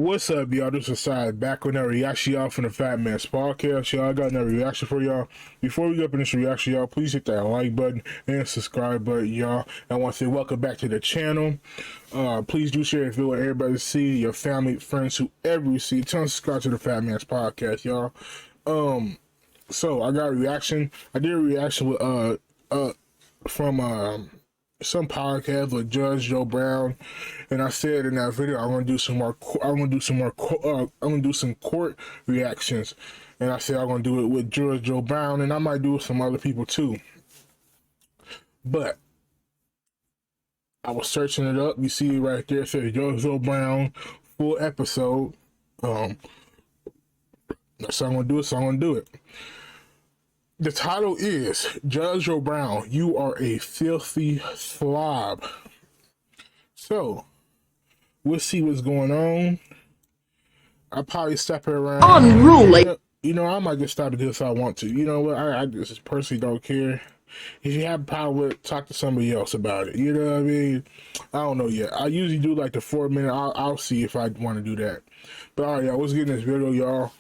What's up, y'all? This is Side back with another reaction, y'all, from the FATMANS podcast. Y'all, I got another reaction for y'all. Before we get up in this reaction, y'all, please hit that like button and subscribe button, y'all. I want to say welcome back to the channel. Please do share this video with everybody to see, your family, friends, whoever you see. Tell them to subscribe to the FATMANS podcast, y'all. So I got a reaction. I did a reaction with from some podcast with Judge Joe Brown, and I said in that video I'm gonna do some court reactions, and I said I'm gonna do it with Judge Joe Brown, and I might do it with some other people too. But I was searching it up. You see it right there. It says Judge Joe Brown full episode. That's how I'm gonna do it. So I'm gonna do it. The title is Judge Joe Brown, You Are a Filthy Slob. So, we'll see what's going on. I'll probably step it around. Unruly. You know, I might just stop it if I want to. You know what? I just personally don't care. If you have power with it, talk to somebody else about it. You know what I mean? I don't know yet. I usually do like the 4 minute. I'll see if I want to do that. But all right, y'all, let's get in this video, y'all.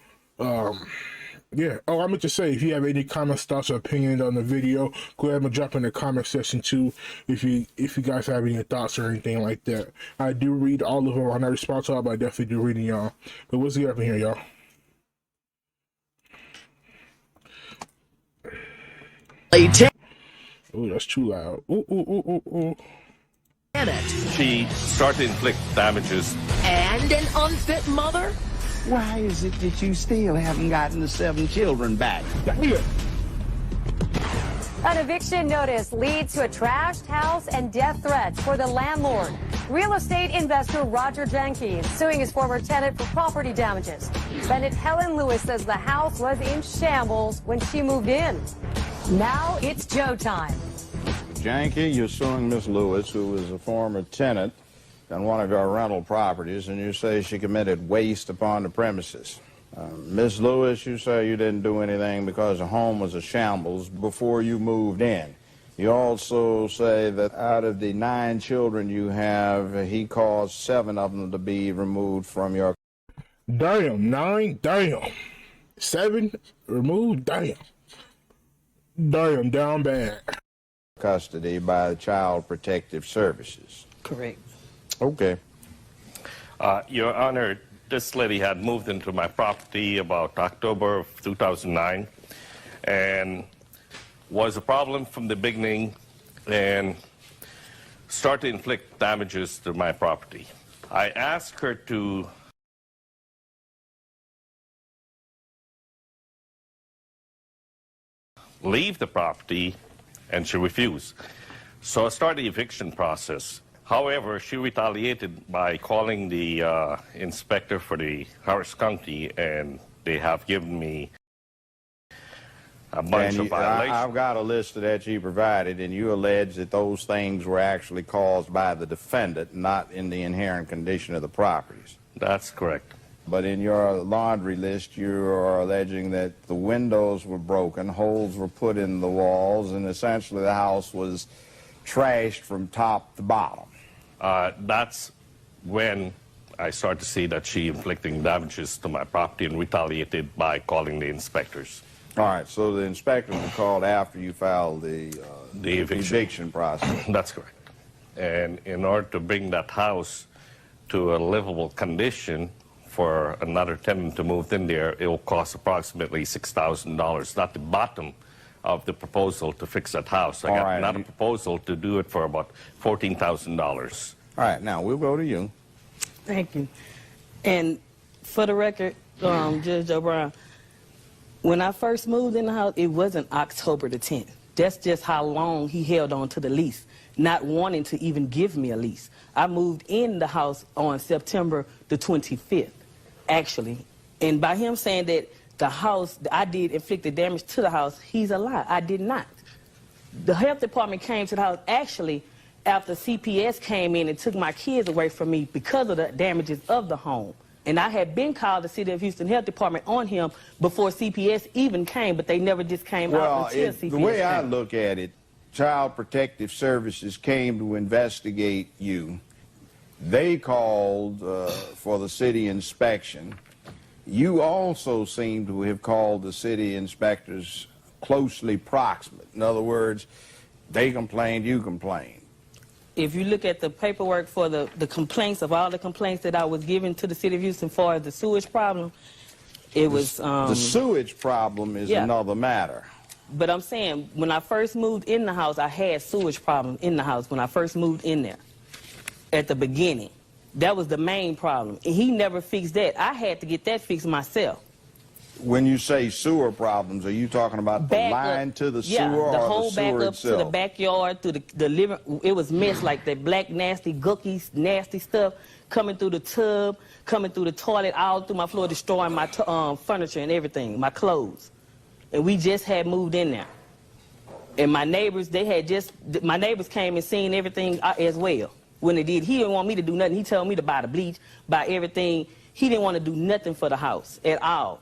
Yeah. Oh, I meant to say, if you have any comments, thoughts, or opinions on the video, go ahead and drop in the comment section too. If you guys have any thoughts or anything like that, I do read all of them. I'm not responsible, but I definitely do reading y'all. But let's get up in here, y'all. Oh, that's too loud. Ooh. She started to inflict damages. And an unfit mother? Why is it that you still haven't gotten the 7 children back? An eviction notice leads to a trashed house and death threats for the landlord. Real estate investor Roger Jenkins suing his former tenant for property damages. Defendant Helen Lewis says the house was in shambles when she moved in. Now it's Joe time. Janky, you're suing Miss Lewis, who is a former tenant on one of your rental properties, and you say she committed waste upon the premises. Miss Lewis, you say you didn't do anything because the home was a shambles before you moved in. You also say that out of the 9 children you have, he caused 7 of them to be removed from your... Damn, 9? Damn. 7 removed? Damn. Damn, down bad. ...custody by the Child Protective Services. Correct. Okay. Your Honor, this lady had moved into my property about October of 2009 and was a problem from the beginning and started to inflict damages to my property. I asked her to leave the property and she refused. So I started the eviction process. However, she retaliated by calling the inspector for the Harris County, and they have given me a bunch of violations. I've got a list that you provided, and you allege that those things were actually caused by the defendant, not in the inherent condition of the properties. That's correct. But in your laundry list, you are alleging that the windows were broken, holes were put in the walls, and essentially the house was trashed from top to bottom. That's when I started to see that she inflicting damages to my property and retaliated by calling the inspectors. All right, so the inspectors were called after you filed the eviction process. That's correct. And in order to bring that house to a livable condition for another tenant to move in there, it will cost approximately $6,000. Not the bottom of the proposal to fix that house. I got another proposal to do it for about $14,000. All right, now we'll go to you. Thank you. And for the record, Judge Joe Brown, when I first moved in the house, it wasn't October the 10th. That's just how long he held on to the lease, not wanting to even give me a lease. I moved in the house on September the 25th, actually. And by him saying that the house, I did inflict the damage to the house, he's a lie. I did not. The health department came to the house actually after CPS came in and took my kids away from me because of the damages of the home. And I had been called the City of Houston Health Department on him before CPS even came, but they never just came out until CPS the way came. I look at it, Child Protective Services came to investigate you They called for the city inspection. You also seem to have called the city inspectors closely proximate. In other words, they complained, you complained. If you look at the paperwork for the complaints, of all the complaints that I was given to the city of Houston for the sewage problem, it was... the sewage problem is another matter. But I'm saying, when I first moved in the house, I had sewage problem in the house when I first moved in there. At the beginning. That was the main problem. And he never fixed that. I had to get that fixed myself. When you say sewer problems, are you talking about the line to the sewer or the whole the sewer back up itself? to the backyard, to the living. It was mess like that black, nasty, gooky, nasty stuff coming through the tub, coming through the toilet, all through my floor, destroying my furniture and everything, my clothes. And we just had moved in there. And my neighbors, my neighbors came and seen everything as well. When they did, he didn't want me to do nothing. He told me to buy the bleach, buy everything. He didn't want to do nothing for the house at all.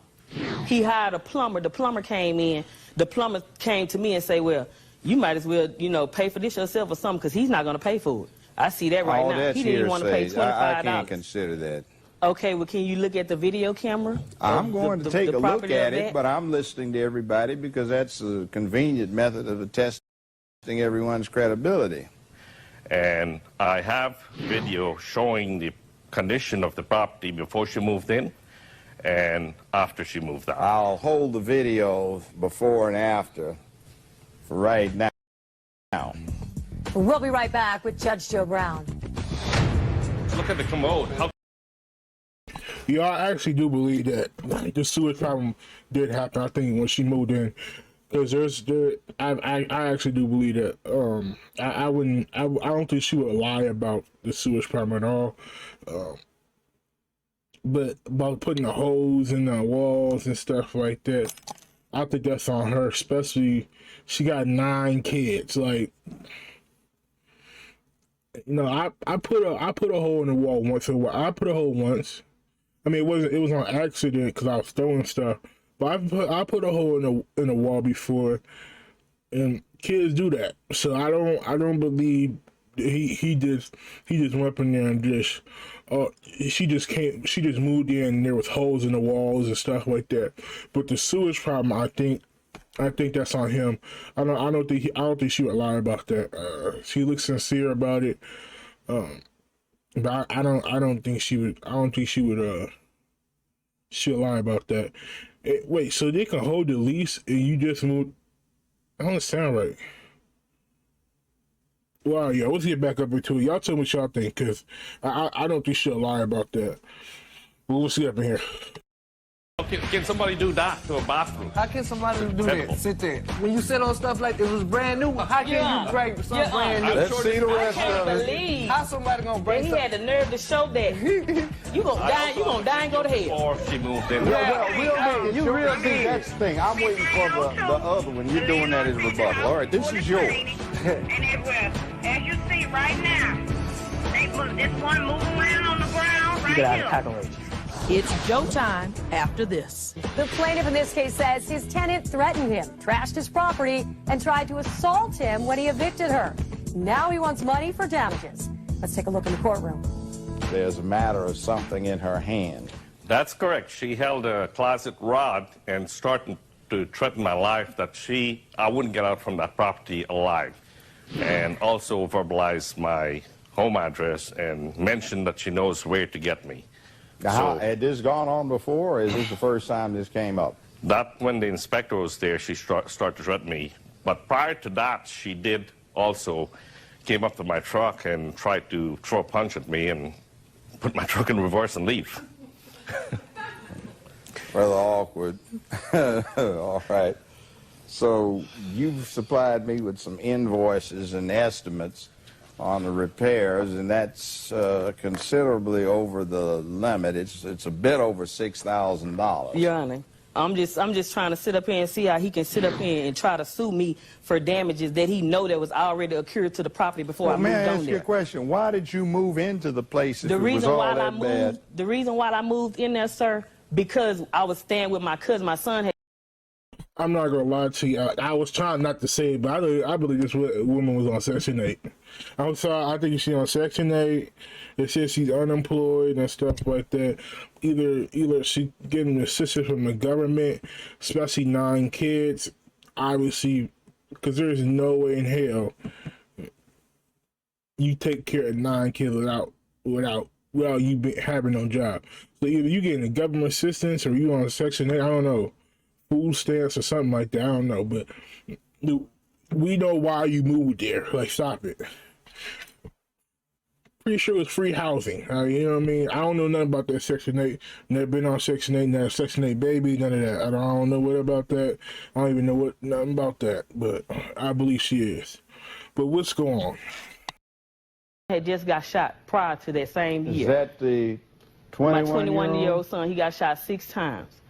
He hired a plumber. The plumber came in. The plumber came to me and said, well, you might as well, you know, pay for this yourself or something, because he's not going to pay for it. I see that right now. That's He didn't even want to pay $25. I can't consider that. Okay, well, can you look at the video camera? I'm going to take a look at it, but I'm listening to everybody because that's a convenient method of testing everyone's credibility. And I have video showing the condition of the property before she moved in and after she moved out. I'll hold the video before and after for right now. We'll be right back with Judge Joe Brown. Look at the commode. Yeah, I actually do believe that the sewage problem did happen. I think when she moved in, because I actually do believe that. I don't think she would lie about the sewage problem at all. But about putting the holes in the walls and stuff like that, I think that's on her. Especially, she got 9 kids. Like, you know, I put a hole in the wall once. I put a hole once. I mean, it was on accident because I was throwing stuff. But I put a hole in the wall before, and kids do that. So I don't believe he just went up in there and just she just moved in and there was holes in the walls and stuff like that. But the sewage problem, I think that's on him. I don't think she would lie about that. She looks sincere about it. But I don't think she would she'll lie about that. Wait, so they can hold the lease and you just moved? I don't sound right. Wow, yeah, let's get back up into it. Y'all tell me what y'all think, because I don't think she'll lie about that. But we'll see up in here. Can somebody do that to a bathroom? How can somebody do that? Sit there. When you sit on stuff like this, it was brand new. How can you break something brand new? Let's see the rest of it. Believe. How somebody gonna break He something? had the nerve to show that. You gonna die and go to hell. Before she moved in. You real big. That's the thing. I'm waiting for the other one. You're doing that as rebuttal. All right, this is yours. And it will. As you see right now, they put this one moving around on the ground right here. It's Joe time after this. The plaintiff in this case says his tenant threatened him, trashed his property, and tried to assault him when he evicted her. Now he wants money for damages. Let's take a look in the courtroom. There's a matter of something in her hand. That's correct. She held a closet rod and started to threaten my life that I wouldn't get out from that property alive. And also verbalized my home address and mentioned that she knows where to get me. Now, had this gone on before, or is this the first time this came up? That when the inspector was there, she started to threaten me. But prior to that, she did also came up to my truck and tried to throw a punch at me and put my truck in reverse and leave. Rather awkward. All right. So you've supplied me with some invoices and estimates on the repairs, and that's considerably over the limit. It's a bit over $6,000. Your Honor, I'm just trying to sit up here and see how he can sit up here and try to sue me for damages that he know that was already occurred to the property before I moved on there. May I ask you a question? Why did you move into the place if it was all that bad? The reason why I moved in there, sir, because I was staying with my cousin. My son had I'm not gonna lie to you. I was trying not to say it, but I believe this woman was on Section 8. I'm sorry. I think she's on Section 8. It says she's unemployed and stuff like that. Either she getting assistance from the government, especially 9 kids. Obviously, because there's no way in hell you take care of 9 kids without you having no job. So either you getting the government assistance or you on Section 8. I don't know. Food stamps or something like that. I don't know, but we know why you moved there. Like, stop it. Pretty sure it's free housing. You know what I mean? I don't know nothing about that Section 8. Never been on Section 8. Never Section 8 baby. None of that. I don't know what about that. I don't even know nothing about that. But I believe she is. But what's going on? Had just got shot prior to that same year. Is that the 21-year-old? My 21-year-old son, he got shot 6 times.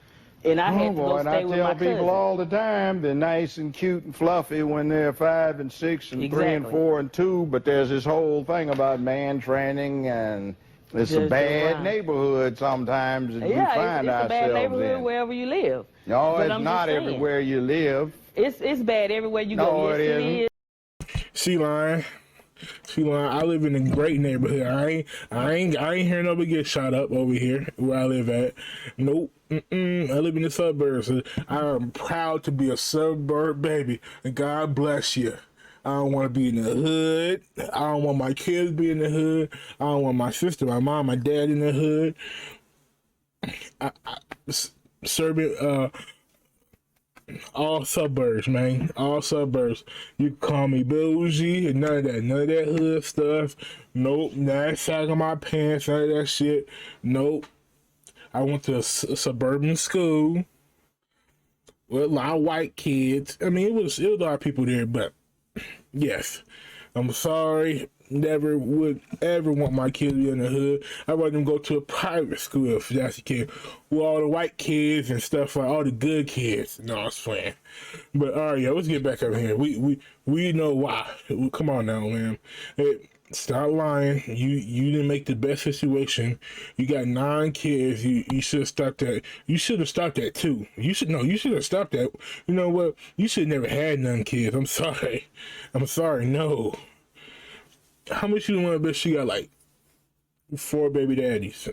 And I had to go stay with my cousin. I tell people all the time, they're nice and cute and fluffy when they're 5 and 6 and 3 and 4 and 2, but there's this whole thing about man training, and it's a bad neighborhood sometimes that we find ourselves in. Yeah, it's a bad neighborhood wherever you live. No, it's not everywhere you live. It's bad everywhere you go. No, it isn't. She lying. I live in a great neighborhood. I ain't hearing nobody get shot up over here where I live at. Nope. I live in the suburbs. I'm proud to be a suburb baby. And God bless you. I don't want to be in the hood. I don't want my kids to be in the hood. I don't want my sister, my mom, my dad in the hood. Serving all suburbs, man. All suburbs. You can call me bougie and none of that hood stuff. Nope. Not sagging my pants, none of that shit. Nope. I went to a suburban school with a lot of white kids. I mean, it was a lot of people there, but yes, I'm sorry. Never would ever want my kids to be in the hood. I'd rather them go to a private school if that's the case, with all the white kids and stuff, like all the good kids. No, I was playing. But all right, let's get back up here. We know why. Come on now, man. Hey, stop lying. You didn't make the best situation. You got 9 kids. You should have stopped that. You should have stopped that too. You should have stopped that. You know what? You should have never had none kids. I'm sorry. No. How much you want to bet she got, like 4 baby daddies?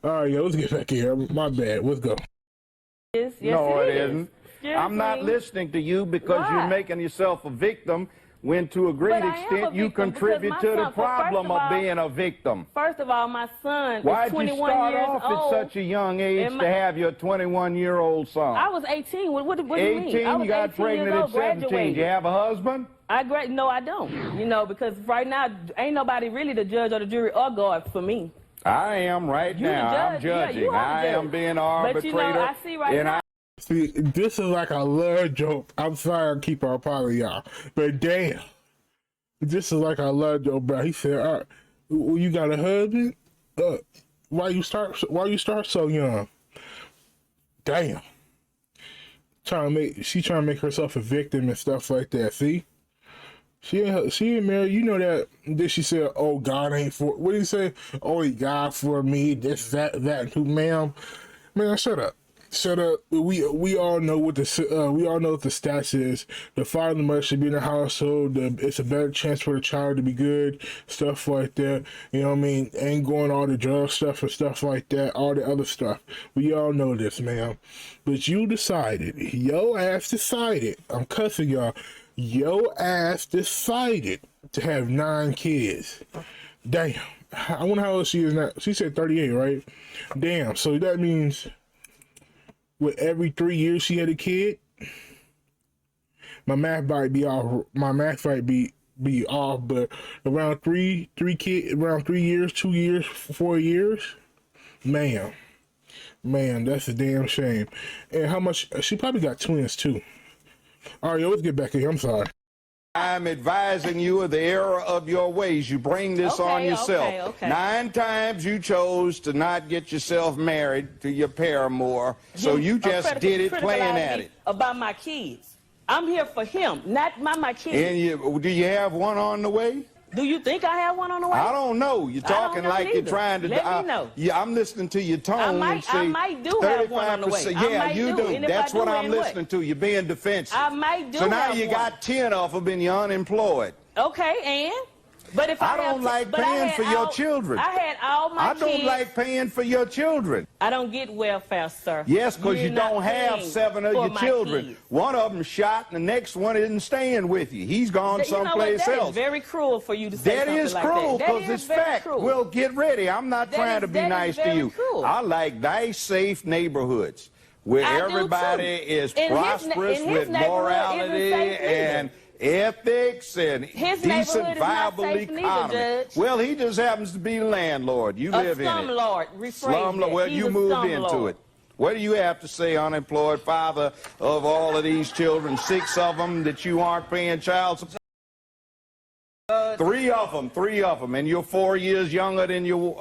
All right, let's get back here. My bad. Let's go. Yes, no, it isn't. I'm not listening to you because you're making yourself a victim when to a great extent you contribute to the problem of being a victim. First of all, my son is 21 years old. Why'd you start off at such a young age to have your 21-year-old son? I was 18. What do you mean? 18, you got pregnant at 17. Do you have a husband? No, I don't. You know, because right now, ain't nobody really the judge or the jury or God for me. I am right now. I'm judging. Yeah, I am being an arbitrator. But you know, I see right now. See, this is like a love joke. I'm sorry I keep on apologizing, y'all. But damn. This is like a love joke, bro. He said, all right, well, you got a husband? Why you start so young? Damn. She trying to make herself a victim and stuff like that. See? She ain't married. You know that. Then she said, "Oh, God ain't for." What did he say? "Oh, God for me." This, that, who, ma'am? Man, shut up. Shut up. We all know what the stats is. The father and the mother should be in the household. It's a better chance for the child to be good. Stuff like that. You know what I mean? Ain't going all the drug stuff and stuff like that. All the other stuff. We all know this, ma'am. But you decided. Yo ass decided. I'm cussing y'all. Yo ass decided to have 9 kids. Damn. I wonder how old she is now. She said 38, right? Damn. So that means with every 3 years she had a kid. My math might be off. Be off, but around 3 years, 2 years, 4 years, man, that's a damn shame. And how much she probably got twins too. All right, let's get back here. I'm sorry. I'm advising you of the error of your ways. You bring this on yourself. Okay. 9 times you chose to not get yourself married to your paramour, so you just did it playing at it. About my kids. I'm here for him, not my kids. And do you have one on the way? Do you think I have one on the way? I don't know. You're talking like you're trying to. Let me know. Yeah, I'm listening to your tone. I might do have one on the way. Yeah, you do. That's what I'm listening to. You're being defensive. I might do. So now you got 10 of them and you're unemployed. Okay, and? But if I don't like paying for your children. I had all my kids. I don't like paying for your children. I don't get welfare, sir. Yes, because you don't have 7 of your children. Kids. One of them shot, and the next one isn't staying with you. He's gone someplace else. That is very cruel for you to say something like that. That is cruel because it's fact. Well, get ready. I'm not trying to be nice to you. I like nice, safe neighborhoods where everybody is prosperous with morality and ethics and decent, viable economy. Well, he just happens to be the landlord. You live in it. Slumlord. Slumlord. Well, you moved into it. What do you have to say, unemployed father of all of these children, 6 of them that you aren't paying child support? 3 of them, and you're 4 years younger than your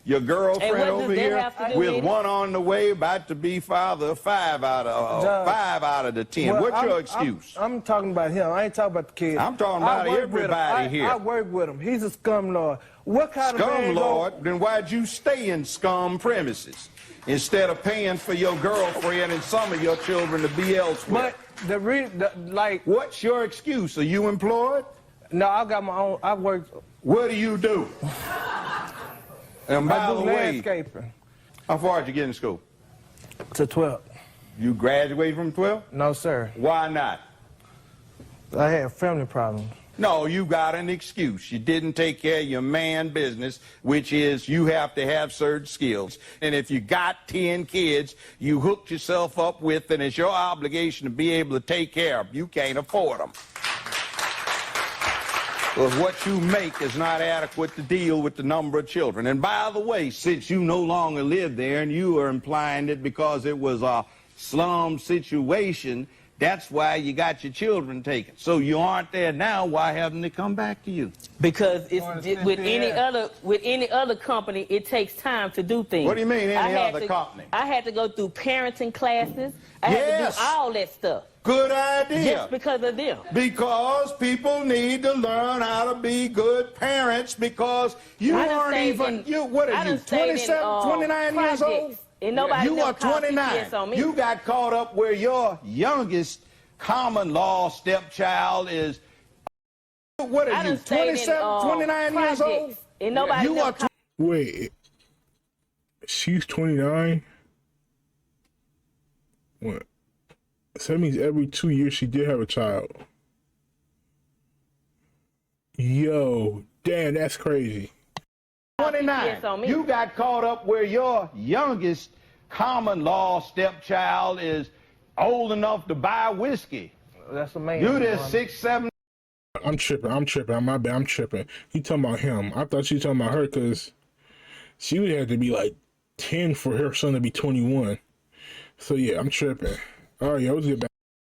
girlfriend over here, with 1 on the way, about to be father of 5 out of the 10. Well, what's your excuse? I'm talking about him. I ain't talking about the kids. I'm talking about everybody here. I work with him. He's a scumlord. What kind of scumlord? Then why'd you stay in scum premises instead of paying for your girlfriend and some of your children to be elsewhere? But what's your excuse? Are you employed? No, I got my own. I work. What do you do? And by the way, landscaping. How far did you get in school? To 12. You graduated from 12? No, sir. Why not? I had family problems. No, you got an excuse. You didn't take care of your man business, which is you have to have certain skills. And if you got 10 kids you hooked yourself up with, and it's your obligation to be able to take care of them. You can't afford them. Because what you make is not adequate to deal with the number of children. And by the way, since you no longer live there and you are implying that because it was a slum situation, that's why you got your children taken. So you aren't there now, why haven't they come back to you? Because with any other company, it takes time to do things. What do you mean, any other company? I had to go through parenting classes. I had to do all that stuff. Good idea. Just because of them. Because people need to learn how to be good parents, because you aren't even, what are you, 27, 29 years old? And nobody you are 29. You got caught up where your youngest common law stepchild is, what are you, 27, 29 years old? And nobody Wait, she's 29? What? So that means every 2 years she did have a child. Yo, damn, that's crazy. 29. You got caught up where your youngest common law stepchild is old enough to buy whiskey. That's amazing. You just 6, 7. I'm tripping. My bad. I'm tripping. You talking about him? I thought you talking about her because she would have to be like 10 for her son to be 21. So yeah, I'm tripping. Oh yeah, it was good.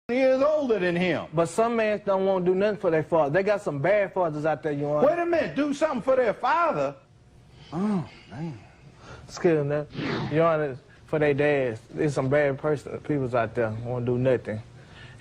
Years older than him. But some men don't want to do nothing for their father. They got some bad fathers out there, you want. Wait a minute, do something for their father? Oh, man. Skill that. You know, for their dads. There's some bad people out there who won't do nothing.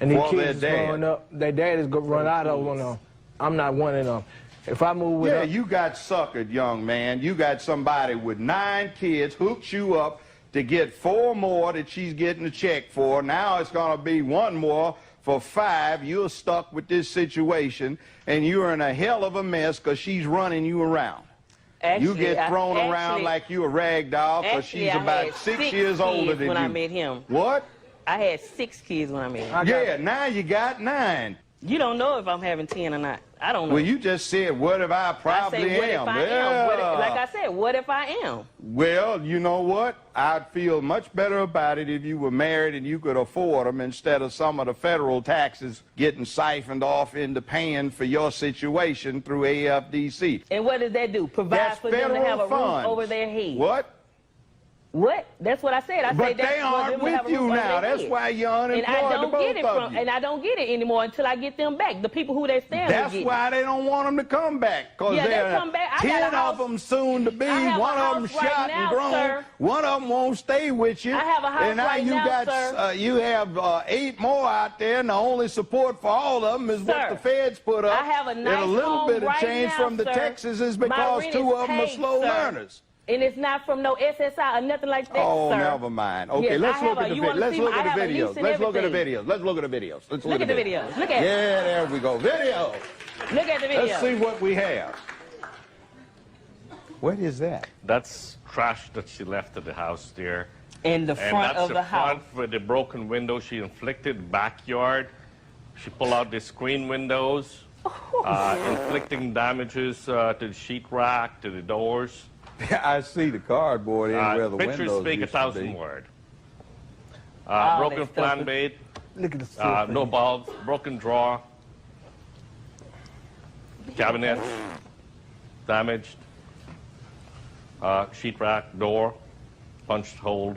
And these kids growing up, their dad is going to run out over them. I'm not one of them. If I move with you got suckered, young man. You got somebody with 9 kids, hooked you up to get 4 more that she's getting a check for. Now it's going to be 1 more for 5. You're stuck with this situation, and you're in a hell of a mess because she's running you around. Actually, you get thrown around like you a rag doll because she's about 6 years older than you. When I met him. What? I had 6 kids when I met him. Yeah, now you got 9. You don't know if I'm having 10 or not. I don't know. Well, you just said, what if I probably I say, what am? If I am? Like I said, what if I am? Well, you know what? I'd feel much better about it if you were married and you could afford them instead of some of the federal taxes getting siphoned off into paying for your situation through AFDC. And what does that do? Provide for them to have a roof over their head. What? What? That's what I said. I But said they aren't with you now. That's why you're unemployed. And I don't get it from, and I don't get it anymore until I get them back. The people who they stand with. That's why they don't want them to come back. Because Yeah, there they come back. I got 10 a house. of them soon to be. I have One a of them house right shot now, and grown. sir. One of them won't stay with you. I have a house and now right you now, got, sir. you have 8 more out there, and the only support for all of them is what Sir, the feds put up. I have a nice and a little home bit of right change now, from the sir. Texas is My because rent 2 is of them are paid, slow sir. learners. And it's not from no SSI or nothing like that, Oh, sir. never mind. Okay, Yes, let's I look have at the you wanna let's see look my- at I have the a lease videos. and Let's look at the everything. videos. Let's look at the videos. Let's Look at the videos. Look at it. Yeah, there we go. Video. Look at the video. Let's see what we have. What is that? That's trash that she left at the house there. In the front of the house. Front with the broken window she inflicted, backyard. She pulled out the screen windows, inflicting damages to the sheetrock, to the doors. I see the cardboard in where the Pictures windows speak used 1,000 to be. words. All Broken that stuff plan bait, Look at the no bulbs, broken drawer, cabinet, damaged, sheetrock, door, punch hole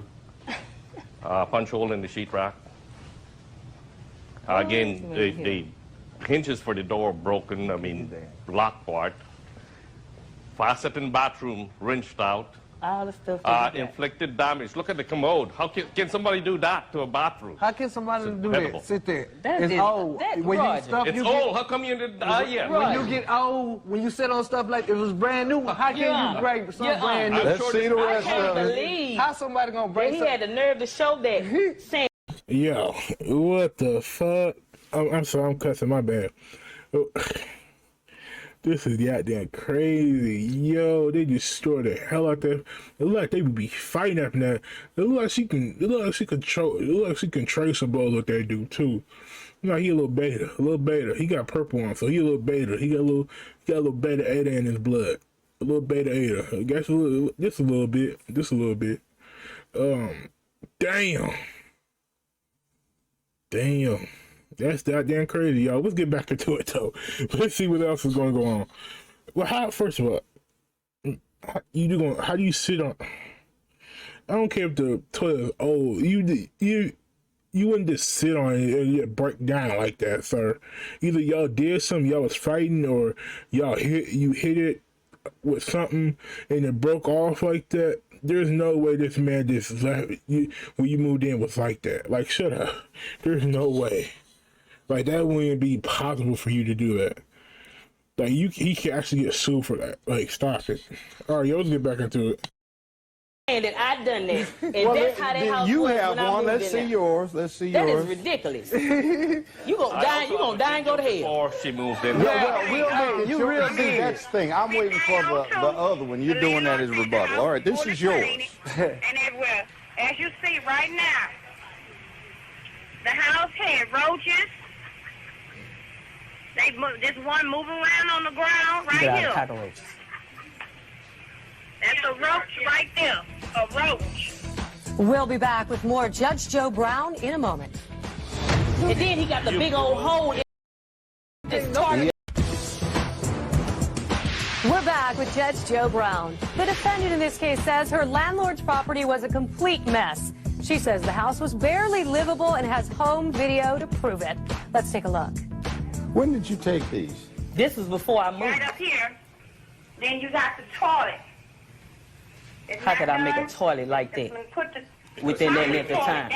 in the sheetrock. Again, the hinges for the door broken, I mean, lock part. Faucet in bathroom wrenched out. All the stuff. that you got. Inflicted damage. Look at the commode. How can somebody do that to a bathroom? How can somebody do incredible. that? Sit there. That It's is- old. that- When you Roger. stuff It's you old. get, How come you didn't? Yeah. when you get old, when you sit on stuff like it was brand new, how can Yeah. you break something Yeah. brand new? I'm Let's sure see the I rest can't of it. believe How somebody gonna that break he something? had the nerve to show that. Saying, Yo, what the fuck? I'm sorry, I'm cussing, my bad. This is goddamn crazy. Yo, they just store the hell out there. It look like they would be fighting after that. It look like she can trace a ball what they do too. You know, he a little beta. He got purple on, so he a little beta. He got a little beta 8 in his blood. A little beta 8. I guess just a little bit. Damn. That's goddamn crazy, y'all. Let's get back into it, though. Let's see what else is going to go on. Well, first of all, how do you sit on? I don't care if the toilet is old. You wouldn't just sit on it and it break down like that, sir. Either y'all did something, y'all was fighting, or y'all hit it with something and it broke off like that. There's no way this man just left you when you moved in was like that. Like, shut up. There's no way. Like, that wouldn't be possible for you to do that. Like, he can actually get sued for that. Like, stop it. All right, yo, let's get back into it. and that I done that. And Well, that's how that then house you was have when I one. moved Let's in see there. yours. Let's see That yours. is ridiculous. You gonna die and go to hell. Before she moved in. Well, we'll make it. You really see, that's the thing. I'm waiting for the other one. You're doing that as rebuttal. All right, this is yours. And it will, as you see right now, the house had roaches. There's one moving around on the ground right here. That's a roach right there. A roach. We'll be back with more Judge Joe Brown in a moment. And then he got the big old hole in this target. We're back with Judge Joe Brown. The defendant in this case says her landlord's property was a complete mess. She says the house was barely livable and has home video to prove it. Let's take a look. When did you take these? This was before I moved. Right up here. Then you got the toilet. How could I make a toilet like that within that length of time?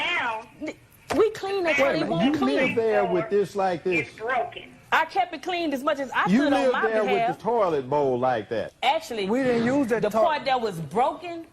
We clean that toilet. It You won't clean. live there with this like this. It's broken. I kept it cleaned as much as I You could on live my there with behalf. the toilet bowl like that. Actually, We didn't use that the part that was broken,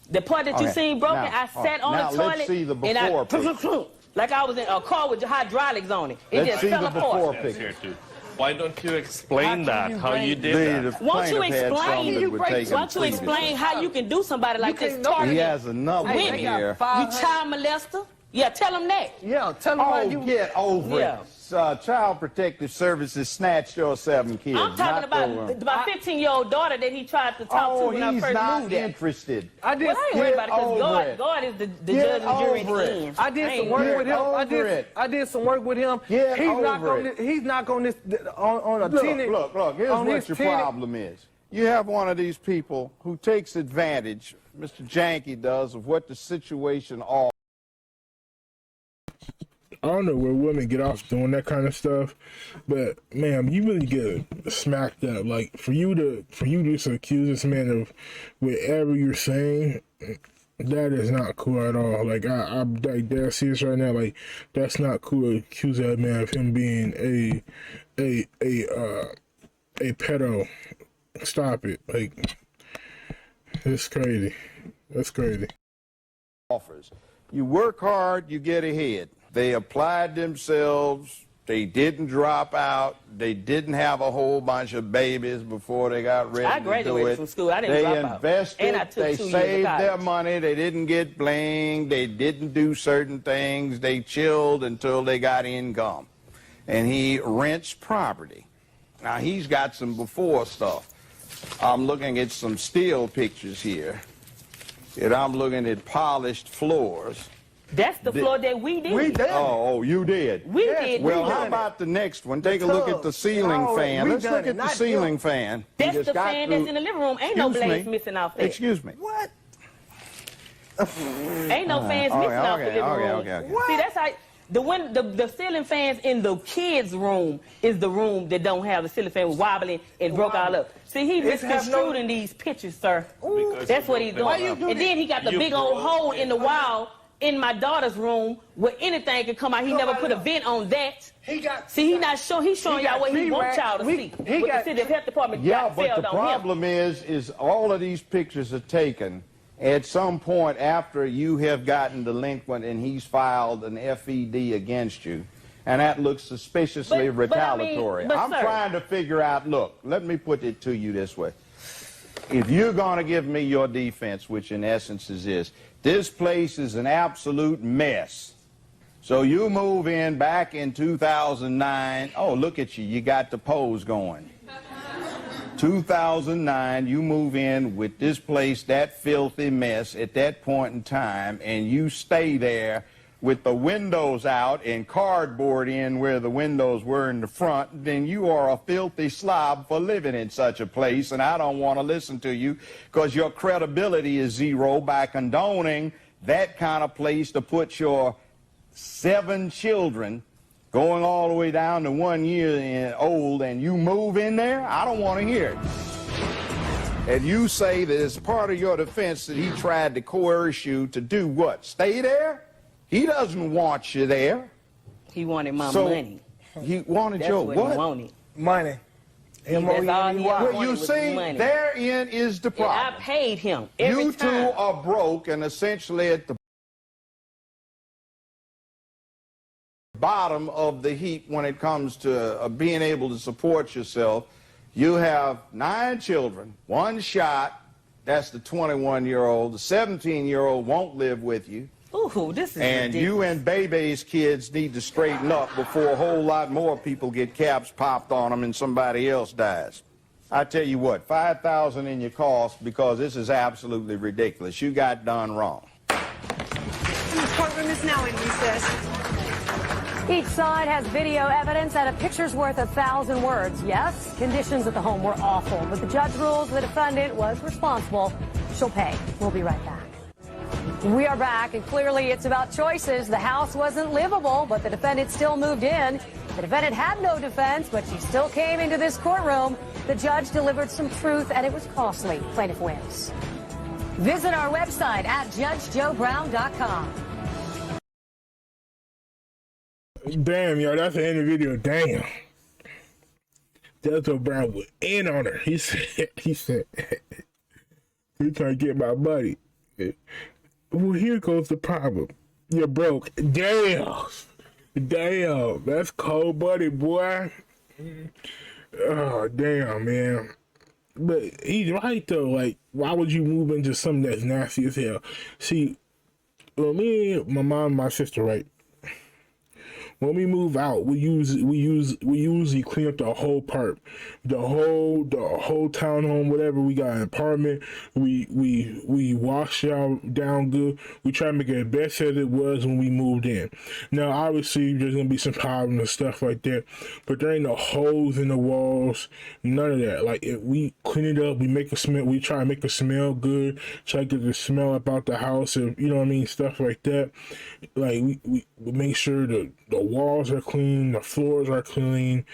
the part that you Okay. seen broken, Now, I sat on now the toilet let's see the and I before picture. like I was in a car with hydraulics on it. It Let's just see fell the before apart. picture. Here too. Why don't you explain that? How you did that? Won't you plaintiff had some explain? that would take him Won't you previously. explain how you can do somebody like this? He Target has another one women. here. You child molester? Yeah, tell him that. Yeah, tell them why Oh, you. get over Yeah. it. Child Protective Services snatched your 7 kids. I'm talking about my 15-year-old daughter that he tried to talk to when I he's first not moved there. interested. I did. Well, I ain't worried about it Get over because it. God is the Get judge and jury at over the it. end. I did some ain't work worried. with him. over it. I did some work with him. Get he's not over on it. this. He's not on this on a Look, tenant. look. Here's on what his your tenant. problem is. You have one of these people who takes advantage, Mr. Janke does, of what the situation offers. I don't know where women get off doing that kind of stuff, but ma'am, you really get smacked up. Like for you to just accuse this man of whatever you're saying, that is not cool at all. Like I'm like dead serious right now. Like that's not cool to accuse that man of him being a pedo. Stop it. Like it's crazy. That's crazy. Offers. You work hard, you get ahead. They applied themselves. They didn't drop out. They didn't have a whole bunch of babies before they got ready to do it. I graduated from school. I didn't drop out. They invested. And I took they 2 years saved of their college. money. They didn't get blinged. They didn't do certain things. They chilled until they got income. And he rents property. Now, he's got some before stuff. I'm looking at some still pictures here. And I'm looking at polished floors. That's the floor that we did. We did. Oh, you did? We did. Well, we how done about the next one? Take a look at the ceiling fan. Let's look at the ceiling fan. That's the fan that's in the living room. Ain't no blades missing off there. Excuse me. What? Ain't no fans missing off the living room. Okay. See, that's how the ceiling fans in the kids' room is the room that don't have the ceiling fan wobbling and broke all up. See, he misconstrued in these pictures, sir. That's what he's doing. And then he got the big old hole in the wall in my daughter's room where anything could come out. He never put a vent on that. See, he's not showing. He's showing y'all what he wants y'all to see. What the city health department got but the failed on him. problem is all of these pictures are taken at some point after you have gotten delinquent and he's filed an FED against you. And that looks suspiciously retaliatory. I'm trying to figure out, look, let me put it to you this way. If you're going to give me your defense, which in essence is this place is an absolute mess. So you move in back in 2009. Oh, look at you. You got the pose going. 2009, you move in with this place, that filthy mess at that point in time, and you stay there with the windows out and cardboard in where the windows were in the front, then you are a filthy slob for living in such a place, and I don't want to listen to you because your credibility is zero by condoning that kind of place to put your 7 children going all the way down to 1 year old, and you move in there. I don't want to hear it. And you say that as part of your defense that he tried to coerce you to do what? Stay there? He doesn't want you there. He wanted my money. He wanted That's your what? what? He wanted. Money. Well, you see, money. therein is the problem. And I paid him every You time. two are broke and essentially at the bottom of the heap when it comes to being able to support yourself. You have 9 children, 1 shot. That's the 21-year-old. The 17-year-old won't live with you. Ooh, this is And ridiculous. you and Bebe's kids need to straighten up before a whole lot more people get caps popped on them and somebody else dies. I tell you what, $5,000 in your cost because this is absolutely ridiculous. You got done wrong. The courtroom is now in recess. Each side has video evidence and a picture's worth 1,000 words. Yes, conditions at the home were awful, but the judge rules the defendant was responsible. She'll pay. We'll be right back. We are back, and clearly it's about choices. The house wasn't livable, but the defendant still moved in. The defendant had no defense, but she still came into this courtroom. The judge delivered some truth, and it was costly. Plaintiff wins. Visit our website at judgejoebrown.com. Damn, yo, that's the end of the video. Damn. Judge Joe Brown was in on her. He said, he trying to get my money. Well, here goes the problem. You're broke. Damn. Damn. That's cold buddy, boy. Oh, damn, man. But he's right, though. Like, why would you move into something that's nasty as hell? See, well, me, my mom, and my sister, right? when we move out, we usually clean up the whole part, the whole townhome, whatever we got, an apartment. We wash it down good. We try to make it the best as it was when we moved in. Now, obviously, there's gonna be some problems and stuff like that, but there ain't no holes in the walls, none of that. Like, if we clean it up, we make it smell. We try to make it smell good. Try to get the smell about the house, and you know what I mean, stuff like that. Like we make sure the walls are clean, the floors are clean.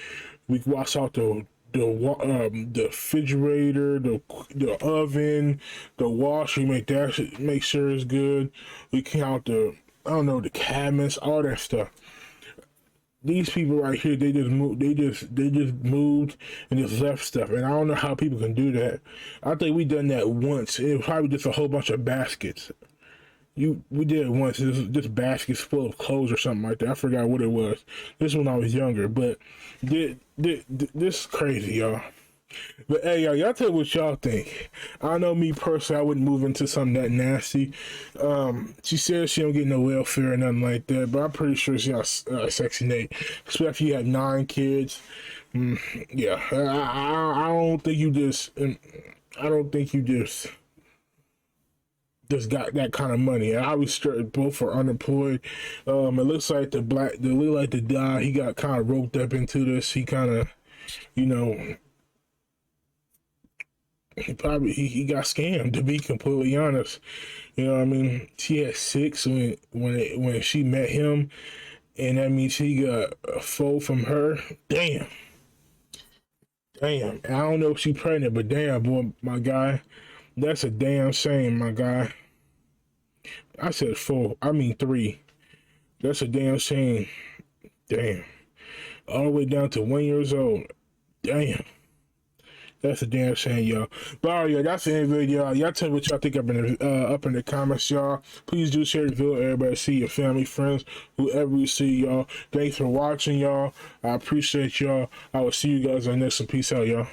We wash out the refrigerator, the oven, the washer. We make sure it's good. We clean out the cabinets, all that stuff. These people right here, they just moved. They just moved and just left stuff, and I don't know how people can do that. I think we done that once. It was probably just a whole bunch of baskets. We did it once. This basket's full of clothes or something like that. I forgot what it was. This when I was younger, but this is crazy, y'all. But hey, y'all tell me what y'all think. I know me personally, I wouldn't move into something that nasty. She says she don't get no welfare or nothing like that, but I'm pretty sure she has Section 8. Especially if you have 9 kids. Yeah, I don't think you just. I don't think you just got that kind of money. And I was both are unemployed. It looks like the guy, he got kind of roped up into this. He kind of, he got scammed, to be completely honest. You know what I mean? She had 6 when she met him, and that means he got 4 from her. Damn. I don't know if she's pregnant, but damn, boy, my guy, that's a damn shame, my guy. I said 4. I mean 3. That's a damn shame. Damn. All the way down to 1 year old. Damn. That's a damn shame, y'all. But all right, y'all, that's the end of the video. Y'all tell me what y'all think up in the comments, y'all. Please do share the video. Everybody see your family, friends, whoever you see, y'all. Thanks for watching, y'all. I appreciate y'all. I will see you guys on the next one. Peace out, y'all.